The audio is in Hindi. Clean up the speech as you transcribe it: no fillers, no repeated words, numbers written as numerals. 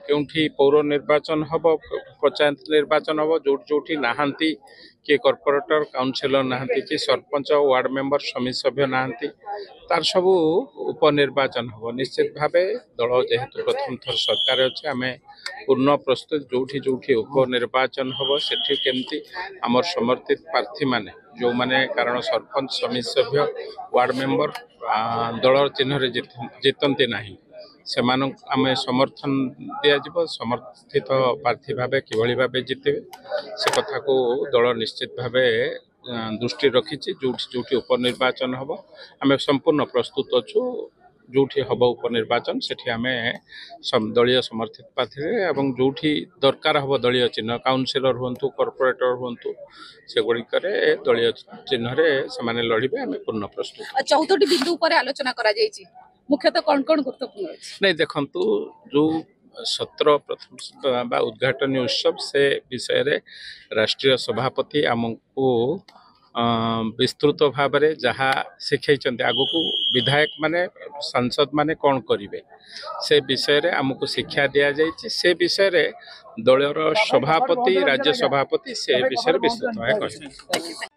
केउठी पौर निर्वाचन हम पंचायत निर्वाचन हम जोटी नहांती किए कॉर्पोरेटर काउंसिलर नहांती कि सरपंच वार्ड मेंबर समिति सभ्य नहांती तार सबू उपनिर्वाचन हम निश्चित भाव दल जेहेतु प्रथम थर सरकार अच्छे आम पूर्ण प्रस्तुत जोठी जोठी उपनिर्वाचन हम सेठी केमती आमर समर्थित प्रार्थी माने जो माने कारण सरपंच समिति सभ्य वार्ड मेंबर दल चिन्ह जीतती नहीं से आम समर्थन दिज्व समर्थित प्रार्थी भाव किभली भाव जीते से कथा को दल निश्चित भाव दृष्टि रखी जोटी उपनिर्वाचन हम आम संपूर्ण प्रस्तुत अच्छु जोठी हम उपनिर्वाचन से दलीय समर्थित प्रार्थी एवं जोठी दरकार हम दलीय चिन्ह काउंसिलर हूँ कॉर्पोरेटर हूँ से गुड़िक दलीय चिन्ह से लड़े आम पूर्ण प्रस्तुत 14टी बिंदु पर आलोचना करा जायछि मुख्यतः कौन कौन गुरुत्वपूर्ण नहीं देखंतु जो सत्र प्रथम उद्घाटन उत्सव से विषय रे राष्ट्रीय सभापति आमको विस्तृत भाव में जहाँ शिखई आगु को विधायक माने सांसद माने कौन करेंगे से विषय रे आमको शिक्षा दि जाए से विषय रे दलर सभापति राज्य सभापति से विषय विस्तृत भाव।